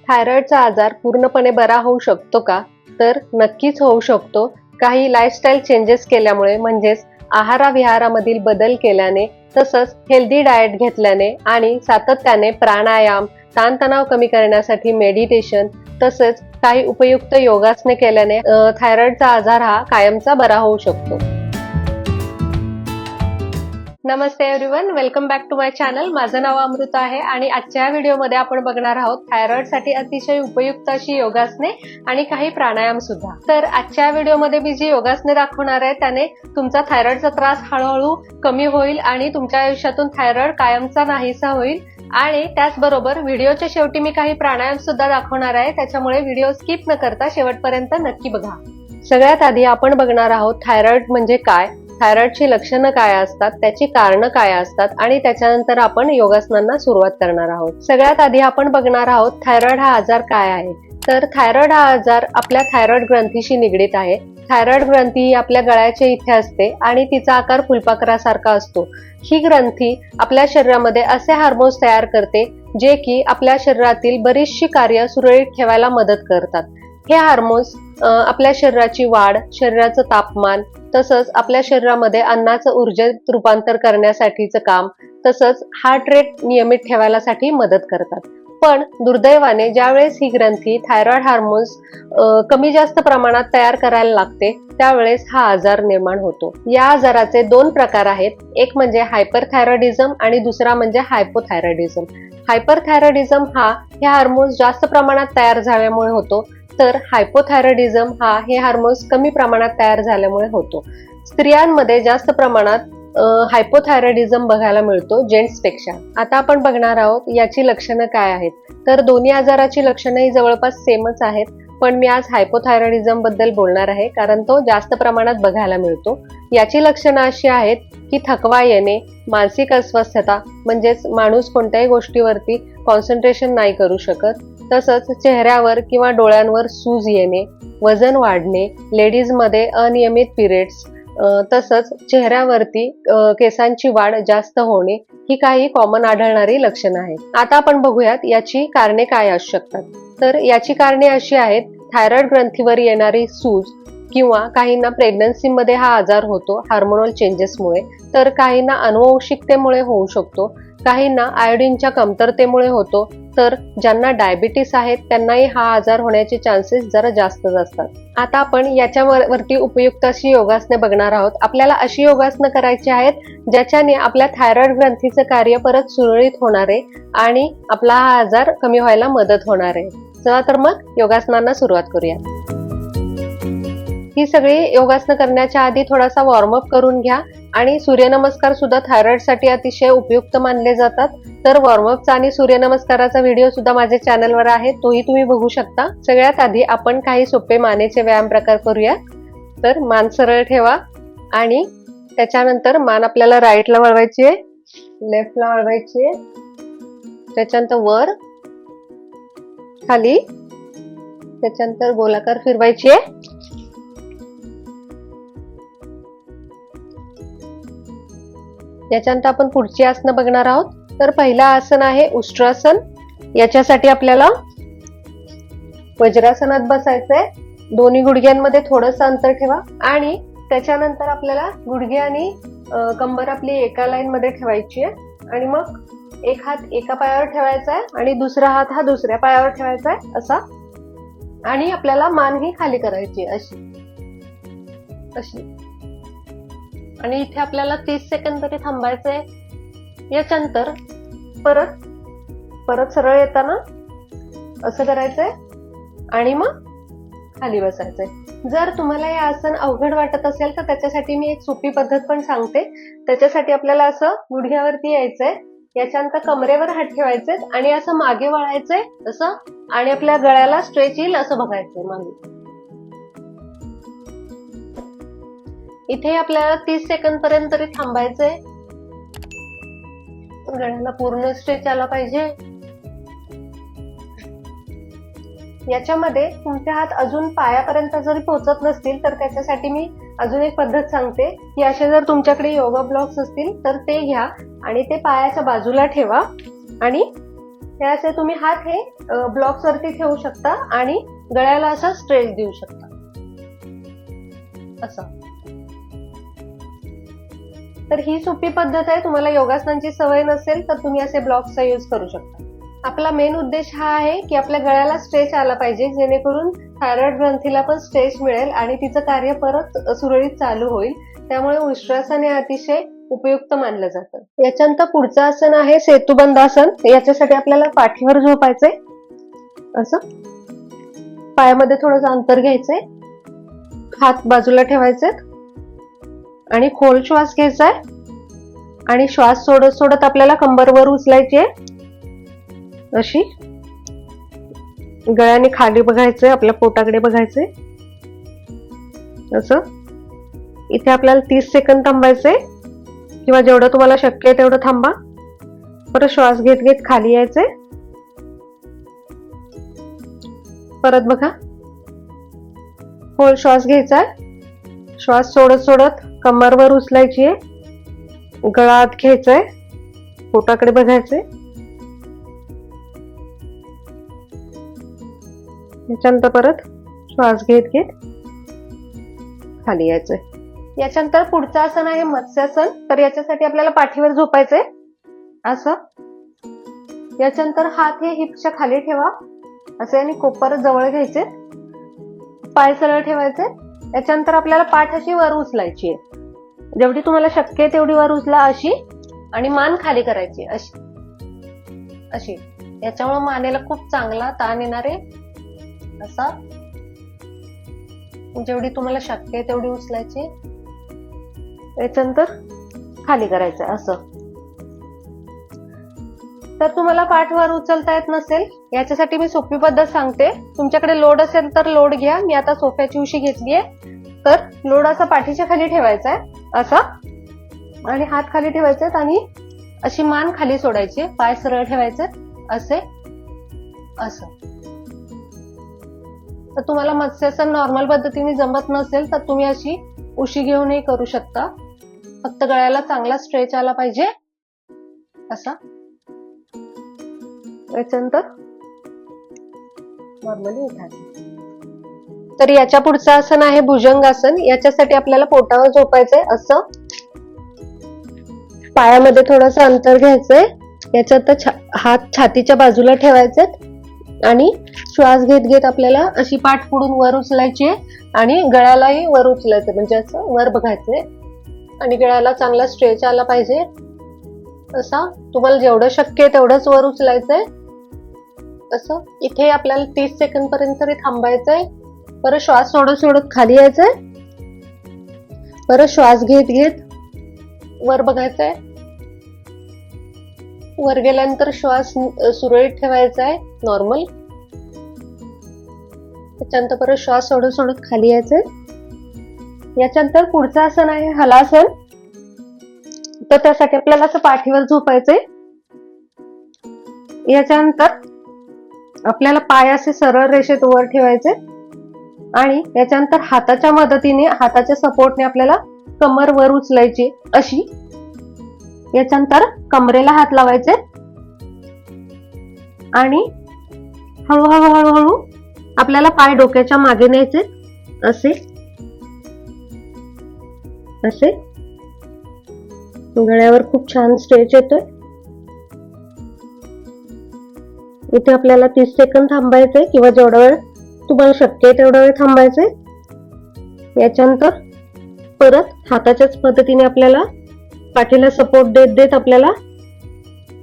थायरॉइडचा आजार पूर्णपणे बरा होऊ शकतो का? तर नक्कीच होऊ शकतो. काही लाईफस्टाईल चेंजेस केल्यामुळे म्हणजेच आहाराविहारामधील बदल केल्याने, तसंच हेल्दी डाएट घेतल्याने आणि सातत्याने प्राणायाम, ताणतणाव कमी करण्यासाठी मेडिटेशन, तसंच काही उपयुक्त योगासने केल्याने थायरॉइडचा आजार हा कायमचा बरा होऊ शकतो. नमस्ते everyone, welcome back to my channel. माझं नाव अमृता आहे आणि आजच्या व्हिडिओमध्ये आपण बघणार आहोत थायरॉइडसाठी अतिशय उपयुक्त अशी योगासने आणि काही प्राणायाम सुद्धा. तर आजच्या व्हिडिओमध्ये मी जी योगासने दाखवणार आहे त्याने तुमचा थायरॉइडचा त्रास हळूहळू कमी होईल आणि तुमच्या आयुष्यातून थायरॉइड कायमचा नाहीसा होईल. आणि त्याचबरोबर व्हिडिओच्या शेवटी मी काही प्राणायाम सुद्धा दाखवणार आहे, त्याच्यामुळे व्हिडिओ स्किप न करता शेवटपर्यंत नक्की बघा. सगळ्यात आधी आपण बघणार आहोत थायरॉइड म्हणजे काय, थायरॉइडची लक्षणं काय असतात, त्याची कारणं काय असतात आणि त्याच्यानंतर आपण योगासनांना सुरुवात करणार आहोत. सगळ्यात आधी आपण बघणार आहोत थायरॉइड हा आजार काय आहे. तर थायरॉइड हा आजार आपल्या थायरॉइड ग्रंथीशी निगडीत आहे. थायरॉइड ग्रंथी ही आपल्या गळ्याच्या इथे असते आणि तिचा आकार फुलपाखरासारखा असतो. ही ग्रंथी आपल्या शरीरामध्ये असे हार्मोन्स तयार करते जे की आपल्या शरीरातील बरीचशी कार्य सुरळीत ठेवायला मदत करतात. हे हार्मोन्स आपल्या शरीराची वाढ, शरीराचं तापमान, तसंच आपल्या शरीरामध्ये अन्नाचं ऊर्जेत रूपांतर करण्यासाठीचं काम, तसंच हार्ट रेट नियमित ठेवायसाठी मदत करतात. पण दुर्दैवाने ज्यावेळेस ही ग्रंथी थायरॉइड हार्मोन्स कमी जास्त प्रमाणात तयार करायला लागते त्यावेळेस हा आजार निर्माण होतो. या आजाराचे दोन प्रकार आहेत, एक म्हणजे हायपरथायरॉइडिझम आणि दुसरा म्हणजे हायपोथायरॉइडिझम. हायपरथायरॉइडिझम हा हे हार्मोन्स जास्त प्रमाणात तयार झाल्यामुळे होतो, तर हायपोथायरॉइडिझम हा हे हार्मोन्स कमी प्रमाणात तयार झाल्यामुळे होतो. स्त्रियांमध्ये जास्त प्रमाणात हायपोथायरॉइडिझम बघायला मिळतो जेंट्सपेक्षा. आता आपण बघणार आहोत याची लक्षणं काय आहेत. तर दोन्ही आजाराची लक्षणं ही जवळपास सेमच आहेत, पण मी आज हायपोथायरॉइडिझम बद्दल बोलणार आहे कारण तो जास्त प्रमाणात बघायला मिळतो. याची लक्षणं अशी आहेत की थकवा येणे, मानसिक अस्वस्थता म्हणजेच माणूस कोणत्याही गोष्टीवरती कॉन्सन्ट्रेशन नाही करू शकत, तसंच चेहऱ्यावर किंवा डोळ्यांवर सूज येणे, वजन वाढणे, लेडीजमध्ये अनियमित पिरियड्स, तसंच चेहऱ्यावरती केसांची वाढ जास्त होणे, ही काही कॉमन आढळणारी लक्षणं आहेत. आता आपण बघूयात याची कारणे काय असू शकतात. तर याची कारणे अशी आहेत, थायरॉइड ग्रंथीवर येणारी सूज, किंवा काहींना प्रेग्नन्सीमध्ये हा आजार होतो हार्मोनल चेंजेसमुळे, तर काहींना अनुवंशिकतेमुळे होऊ शकतो, काहींना आयोडीनच्या कमतरतेमुळे होतो, तर ज्यांना डायबिटीस आहेत त्यांनाही हा आजार होण्याचे चान्सेस जरा जास्तच असतात. आता आपण याच्यावरती उपयुक्त अशी योगासने बघणार आहोत. आपल्याला अशी योगासनं करायची आहेत ज्याच्याने आपल्या थायरॉइड ग्रंथीचं कार्य परत सुरळीत होणार आहे आणि आपला हा आजार कमी व्हायला मदत होणार आहे. चला तर मग योगासनांना सुरुवात करूया. ही सगळी योगासनं करण्याच्या आधी थोडासा वॉर्मअप करून घ्या आणि सूर्यनमस्कार सुद्धा थायरॉइडसाठी अतिशय उपयुक्त मानले जातात. तर वॉर्मअपचा आणि सूर्यनमस्काराचा व्हिडिओ सुद्धा माझ्या चॅनलवर आहे, तोही तुम्ही बघू शकता. सगळ्यात आधी आपण काही सोपे मानेचे व्यायाम प्रकार करूया. तर मान सरळ ठेवा आणि त्याच्यानंतर मान आपल्याला राईटला वळवायची आहे, लेफ्टला वळवायची आहे, त्याच्यानंतर वर, खाली, त्याच्यानंतर गोलाकार फिरवायची आहे. याच्यानंतर आपण पुढची आसनं बघणार आहोत. तर पहिला आसन आहे उष्ट्रासन. याच्यासाठी आपल्याला वज्रासनात बसायचंय. दोन्ही गुडघ्यांमध्ये थोडंसं अंतर ठेवा आणि त्याच्यानंतर आपल्याला गुडघे आणि कंबर आपली एका लाईन मध्ये ठेवायची आहे आणि मग एक हात एका पायावर ठेवायचा आहे आणि दुसरा हात हा दुसऱ्या पायावर ठेवायचा आहे असा, आणि आपल्याला मान ही खाली करायची अशी अशी, आणि इथे आपल्याला 30 सेकंद तरी थांबायचंय. याच्यानंतर परत सरळ येताना असं करायचंय आणि मग खाली बसायचंय. जर तुम्हाला हे आसन अवघड वाटत असेल तर त्याच्यासाठी मी एक सोपी पद्धत पण सांगते. त्याच्यासाठी आपल्याला असं गुडघ्यावरती यायचंय, याच्यानंतर कमरेवर हात ठेवायचे आणि असं मागे वळायचंय असं, आणि आपल्या गळ्याला स्ट्रेच येईल असं बघायचंय मागे. इथे आपल्याला 30 सेकंद पर्यंत तरी थांबायचंय. गळ्याला पूर्ण स्ट्रेच आला पाहिजे. याच्यामध्ये तुमचे हात अजून पायापर्यंत जरी पोहोचत नसतील तर त्याच्यासाठी मी अजून एक पद्धत सांगते की असे जर तुमच्याकडे योगा ब्लॉक्स असतील तर ते घ्या आणि ते पायाच्या बाजूला ठेवा आणि हे असे तुम्ही हात हे ब्लॉक्स वरती ठेवू शकता आणि गळ्याला असं स्ट्रेच देऊ शकता असं. तर ही सोपी पद्धत आहे. तुम्हाला योगासनांची सवय नसेल तर तुम्ही असे ब्लॉक्सचा यूज करू शकता. आपला मेन उद्देश हा आहे की आपल्या गळ्याला स्ट्रेच आला पाहिजे, जेणेकरून थायरॉइड ग्रंथीला पण स्ट्रेच मिळेल आणि तिचं कार्य परत सुरळीत चालू होईल. त्यामुळे उष्ट्रासन हे अतिशय उपयुक्त मानलं जातं. याच्यानंतर पुढचं आसन आहे सेतुबंध आसन. याच्यासाठी आपल्याला पाठीवर झोपायचंय असं. पायामध्ये थोडंसं अंतर घ्यायचंय, हात बाजूला ठेवायचे आणि खोल श्वास घ्यायचाय आणि श्वास सोडत सोडत आपल्याला कंबर वर उचलायची आहे अशी. गळ्याने खाली बघायचंय, आपल्या पोटाकडे बघायचंय असं. इथे आपल्याला 30 सेकंद थांबायचंय किंवा जेवढं तुम्हाला शक्य आहे तेवढं थांबा. परत श्वास घेत घेत खाली यायचंय. परत बघा, खोल श्वास घ्यायचा, श्वास सोडत सोडत कंबरवर उचलायची आहे, गळा आत घ्यायचाय, पोटाकडे बघायचंय. याच्यानंतर परत श्वास घेत घेत खाली यायचंय. याच्यानंतर पुढचं आसन आहे मत्स्यासन. तर याच्यासाठी आपल्याला पाठीवर झोपायचंय असं. याच्यानंतर हात हे हिपच्या खाली ठेवा असे आणि कोपर जवळ घ्यायचे, पाय सरळ ठेवायचे. याच्यानंतर आपल्याला पाठ अशी वर उचलायची आहे, जेवढी तुम्हाला शक्य आहे तेवढी वर उचला अशी, आणि मान खाली करायची अशी अशी. याच्यामुळे मानेला खूप चांगला ताण येणार आहे असा. जेवढी तुम्हाला शक्य आहे तेवढी उचलायची. याच्यानंतर खाली करायचं असं. तर तुम्हाला पाठ वर उचलता येत नसेल, याच्यासाठी मी सोपी पद्धत सांगते. तुमच्याकडे लोड असेल तर लोड घ्या. मी आता सोफ्याची उशी घेतली आहे. तर लोड असा पाठीच्या खाली ठेवायचा आहे असा, आणि हात खाली ठेवायचे आणि अशी मान खाली सोडायची, पाय सरळ ठेवायचे असे असं. तर तुम्हाला मत्स्यासन नॉर्मल पद्धतीने जमत नसेल तर तुम्ही अशी उशी घेऊनही करू शकता. फक्त गळ्याला चांगला स्ट्रेच आला पाहिजे असा. याच्यानंतर नॉर्मली उठायचं. तर याच्या पुढचं आसन आहे भुजंगासन. याच्यासाठी आपल्याला पोटावर झोपायचंय असं. पायामध्ये थोडंसं अंतर घ्यायचंय. याच्यात हात छातीच्या बाजूला ठेवायचे आणि श्वास घेत घेत आपल्याला अशी पाठ पुढून वर उचलायची आणि गळ्यालाही वर उचलायचं, म्हणजे असं वर बघायचंय आणि गळ्याला चांगला स्ट्रेच आला पाहिजे असा. तुम्हाला जेवढं शक्य आहे तेवढंच वर उचलायचंय असं. इथे आपल्याला 30 सेकंद पर्यंत तरी थांबायचंय. परत श्वास सोडत सोडत खाली यायचंय. परत श्वास घेत घेत वर बघायचंय. वर गेल्यानंतर श्वास सुरळीत ठेवायचा आहे नॉर्मल. त्याच्यानंतर परत श्वास सोडत सोडत खाली यायचंय. याच्यानंतर पुढचं आसन आहे हलासन. तर त्यासाठी आपल्याला असं पाठीवर झोपायचंय. याच्यानंतर आपल्याला पाय असे सरळ रेषेत वर ठेवायचे आणि याच्यानंतर हाताच्या मदतीने, हाताच्या सपोर्टने आपल्याला कमर वर उचलायची अशी. याच्यानंतर कमरेला हात लावायचे आणि हळूहळू हळूहळू आपल्याला पाय डोक्याच्या मागे न्यायचे असे असे. गळ्यावर खूप छान स्ट्रेच येतोय. इथे आपल्याला 30 सेकंद थांबायचे किंवा जेवढा वेळ तुम्हाला शक्य आहे तेवढा वेळ थांबायचे. याच्यानंतर परत हाताच्याच पद्धतीने आपल्याला पाठीला सपोर्ट देत देत आपल्याला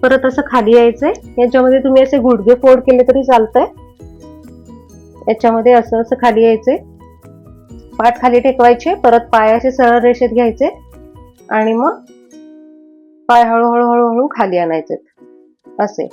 परत असं खाली यायचंय. याच्यामध्ये तुम्ही असे गुडघे फोल्ड केले तरी चालतंय. याच्यामध्ये असं असं खाली यायचंय, पाठ खाली टेकवायचे, परत पाय असे सरळ रेषेत घ्यायचे आणि मग पाय हळूहळू हळूहळू खाली आणायचे असे.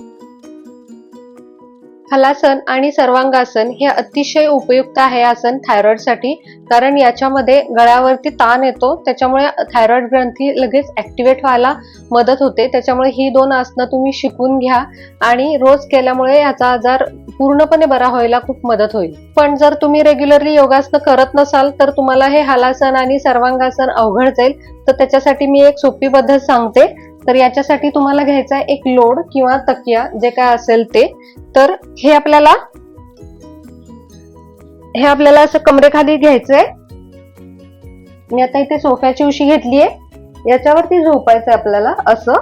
हलासन आणि सर्वांगासन हे अतिशय उपयुक्त आहे आसन थायरॉइड साठी, कारण याच्यामध्ये गळ्यावरती ताण येतो, त्याच्यामुळे थायरॉइड ग्रंथी लगेच ऍक्टिव्हेट व्हायला मदत होते. त्याच्यामुळे ही 2 आसनं तुम्ही शिकून घ्या आणि रोज केल्यामुळे याचा आजार पूर्णपणे बरा व्हायला खूप मदत होईल. पण जर तुम्ही रेग्युलरली योगासनं करत नसाल तर तुम्हाला हे हलासन आणि सर्वांगासन अवघड जाईल. तर त्याच्यासाठी मी एक सोपी पद्धत सांगते. तर याच्यासाठी तुम्हाला घ्यायचा आहे एक लोड किंवा तकिया, जे काय असेल ते. तर हे आपल्याला असं कमरेखाली घ्यायचंय. मी आता इथे सोफ्याची उशी घेतलीये, याच्यावरती झोपायचंय आपल्याला असं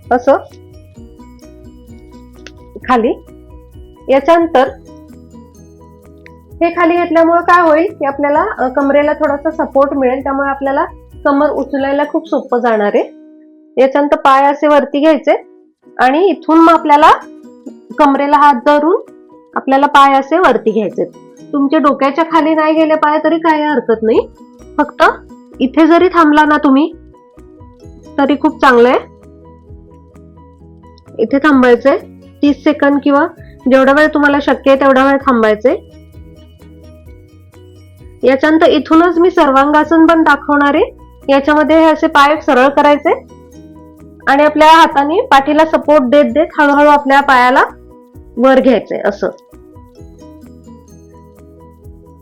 असं खाली. याच्यानंतर हे खाली घेतल्यामुळे काय होईल की आपल्याला कमरेला थोडासा सपोर्ट मिळेल, त्यामुळे आपल्याला कमर उचलायला खूप सोपं जाणार आहे. याच्यानंतर पाय असे वरती घ्यायचे आणि इथून मग आपल्याला कमरेला हात धरून आपल्याला पाय असे वरती घ्यायचे. तुमच्या डोक्याच्या खाली नाही गेले पाय तरी काही हरकत नाही, फक्त इथे जरी थांबला ना तुम्ही तरी खूप चांगलं आहे. इथे थांबायचंय 30 सेकंद किंवा जेवढा वेळ तुम्हाला शक्य आहे तेवढा वेळ थांबायचे. याच्यानंतर इथूनच मी सर्वांगासन पण दाखवणार आहे. याच्यामध्ये हे असे पाय सरळ करायचे आणि आपल्या हाताने पाठीला सपोर्ट देत देत हळूहळू आपल्या पायाला वर घ्यायचंय असं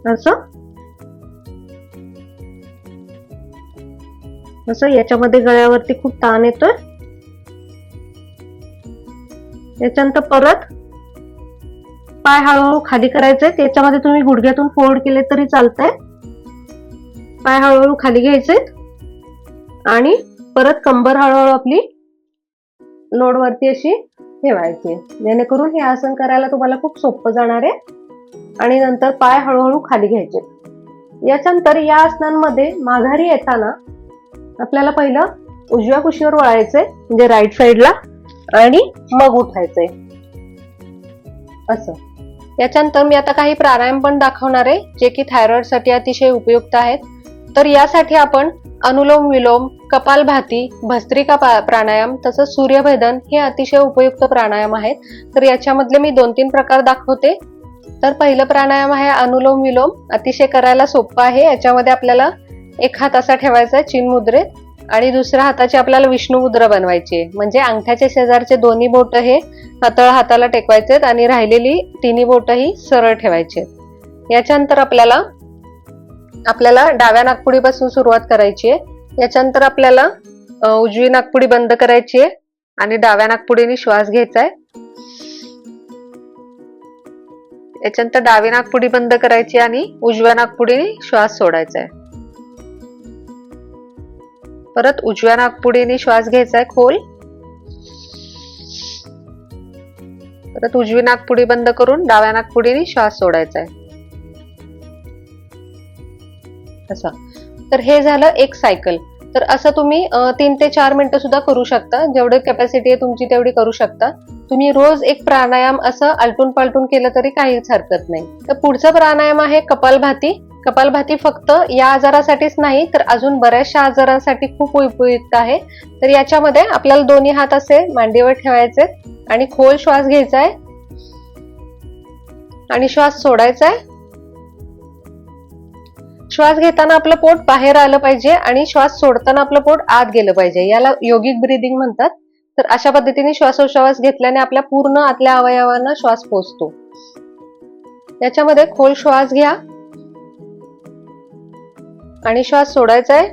असं असं. याच्यामध्ये गळ्यावरती खूप ताण येतोय. याच्यानंतर परत पाय हळूहळू खाली करायचे. त्याच्यामध्ये तुम्ही गुडघ्यातून फोल्ड केले तरी चालतंय. पाय हळूहळू खाली घ्यायचे आणि परत कंबर हळूहळू आपली लोड वरती अशी ठेवायची, जेणेकरून हे आसन करायला तुम्हाला खूप सोपं जाणार आहे. आणि नंतर पाय हळूहळू खाली घ्यायचे. याच्यानंतर या आसनांमध्ये माघारी येताना आपल्याला पहिलं उजव्या कुशीवर वळायचंय, म्हणजे राईट साईडला, आणि मग उठायचंय असं. याच्यानंतर मी आता काही प्राणायाम पण दाखवणार आहे, जे की थायरॉइड साठी अतिशय उपयुक्त आहेत. तर यासाठी आपण अनुलोम विलोम, कपालभाती, भस्त्रिका प्राणायाम तसंच सूर्यभेदन हे अतिशय उपयुक्त प्राणायाम आहेत. तर याच्यामधले मी 2-3 प्रकार दाखवते. तर पहिलं प्राणायाम आहे अनुलोम विलोम. अतिशय करायला सोपं आहे. याच्यामध्ये आपल्याला एक हात असा ठेवायचा चिन मुद्रेत आणि दुसऱ्या हाताची आपल्याला विष्णू मुद्रा बनवायची आहे. म्हणजे अंगठ्याच्या शेजारचे दोन्ही बोट हे तळ हाताला टेकवायचे आणि राहिलेली तिन्ही बोट ही सरळ ठेवायची. याच्यानंतर आपल्याला डाव्या नाकपुडीपासून सुरुवात करायची आहे. याच्यानंतर आपल्याला उजवी नाकपुडी बंद करायची आहे आणि डाव्या नाकपुडीने श्वास घ्यायचा आहे. याच्यानंतर डावी नाकपुडी बंद करायची आणि उजव्या नाकपुडीने श्वास सोडायचा आहे. परत उजव्या नाकपुडीने श्वास घ्यायचा आहे खोल. परत उजवी नाकपुडी बंद करून डाव्या नाकपुडीने श्वास सोडायचा आहे असं. तर हे झालं एक सायकल. तर असं तुम्ही 3 ते 4 मिनिटं सुद्धा करू शकता. जेवढी कॅपॅसिटी आहे तुमची तेवढी करू शकता तुम्ही. रोज एक प्राणायाम असं आलटून पालटून केलं तरी काहीच हरकत नाही. तर पुढचा प्राणायाम आहे कपालभाती. कपालभाती फक्त या आजारासाठीच नाही तर अजून बऱ्याचशा आजारांसाठी खूप उपयुक्त आहे. तर याच्यामध्ये आपल्याला दोन्ही हात असे मांडीवर ठेवायचे आणि खोल श्वास घ्यायचा आहे आणि श्वास सोडायचा आहे. श्वास घेताना आपलं पोट बाहेर आलं पाहिजे आणि श्वास सोडताना आपलं पोट आत गेलं पाहिजे. याला योगिक ब्रीदिंग म्हणतात. तर अशा पद्धतीने श्वासोश्वास घेतल्याने आपल्या पूर्ण आतल्या अवयवांना श्वास पोचतो. याच्यामध्ये खोल श्वास घ्या आणि श्वास सोडायचा आहे.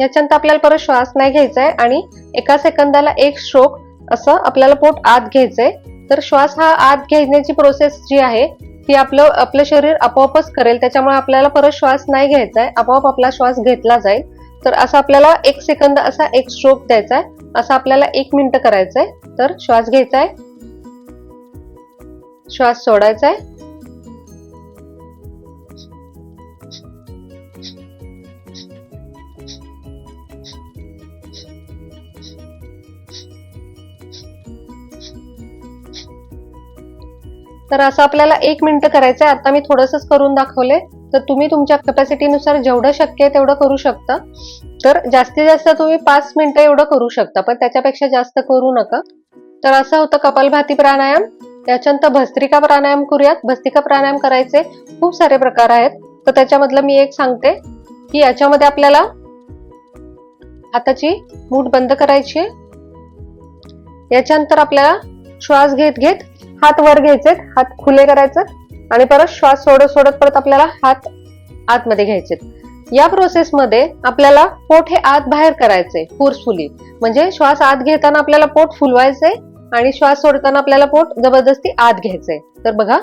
याच्यानंतर आपल्याला परत श्वास नाही घ्यायचा आहे आणि एका सेकंदाला एक स्ट्रोक असं आपल्याला पोट आत घ्यायचंय. तर श्वास हा आत घेण्याची प्रोसेस जी आहे ती आपलं शरीर आपोआपच करेल. त्याच्यामुळे आपल्याला परत श्वास नाही घ्यायचा आहे, आपोआप आपला श्वास घेतला जाईल. तर असं आपल्याला 1 सेकंद असा एक स्ट्रोक द्यायचा आहे. असं आपल्याला 1 मिनिट करायचंय. तर श्वास घ्यायचा आहे, श्वास सोडायचा आहे, तर असं आपल्याला 1 मिनिट करायचंय. आता मी थोडंसंच करून दाखवले. तर तुम्ही तुमच्या कॅपॅसिटीनुसार जेवढं शक्य आहे तेवढं करू शकता. तर जास्तीत जास्त तुम्ही 5 मिनिटं एवढं करू शकता, पण त्याच्यापेक्षा जास्त करू नका. तर असं होतं कपालभाती प्राणायाम. त्याच्यानंतर भस्त्रिका प्राणायाम करूयात. भस्त्रिका प्राणायाम करायचे खूप सारे प्रकार आहेत. तर त्याच्यामधलं मी एक सांगते की याच्यामध्ये आपल्याला हाताची मूठ बंद करायची आहे. याच्यानंतर आपल्याला श्वास घेत घेत हात वर घ्यायचे, हात खुले करायचे आणि परत श्वास सोडत सोडत परत आपल्याला हात आतमध्ये घ्यायचे. या प्रोसेसमध्ये आपल्याला पोट हे आत बाहेर करायचंय फोर्सफुली, म्हणजे श्वास आत घेताना आपल्याला पोट फुलवायचंय आणि श्वास सोडताना आपल्याला पोट जबरदस्ती आत घ्यायचंय. तर बघा,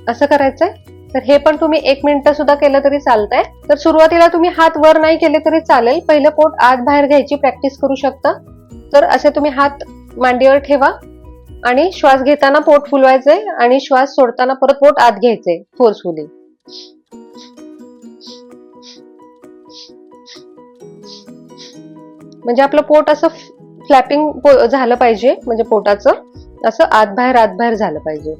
असं करायचंय. तर हे पण तुम्ही 1 मिनिट सुद्धा केलं तरी चालतंय. तर सुरुवातीला तुम्ही हात वर नाही केले तरी चालेल, पहिलं पोट आत बाहेर घ्यायची प्रॅक्टिस करू शकता. तर असे तुम्ही हात मांडीवर ठेवा आणि श्वास घेताना पोट फुलवायचंय आणि श्वास सोडताना परत पोट आत घ्यायचंय फोर्सफुली. म्हणजे आपलं पोट असं फ्लॅपिंग झालं पाहिजे, म्हणजे पोटाचं असं आत बाहेर झालं पाहिजे.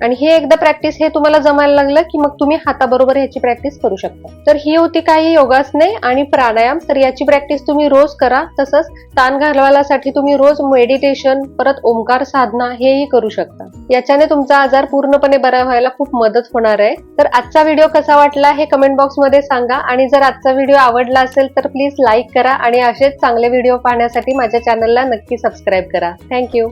आणि हे एकदा प्रॅक्टिस हे तुम्हाला जमायला लागलं की मग तुम्ही हाताबरोबर ह्याची प्रॅक्टिस करू शकता. तर ही होती काही योगासने आणि प्राणायाम. तर याची प्रॅक्टिस तुम्ही रोज करा. तसंच ताण घालवायसाठी तुम्ही रोज मेडिटेशन, परत ओंकार साधना हेही करू शकता. याच्याने तुमचा आजार पूर्णपणे बरा व्हायला खूप मदत होणार आहे. तर आजचा व्हिडिओ कसा वाटला हे कमेंट बॉक्स मध्ये सांगा. आणि जर आजचा व्हिडिओ आवडला असेल तर प्लीज लाईक करा आणि असेच चांगले व्हिडिओ पाहण्यासाठी माझ्या चॅनलला नक्की सबस्क्राईब करा. थँक्यू.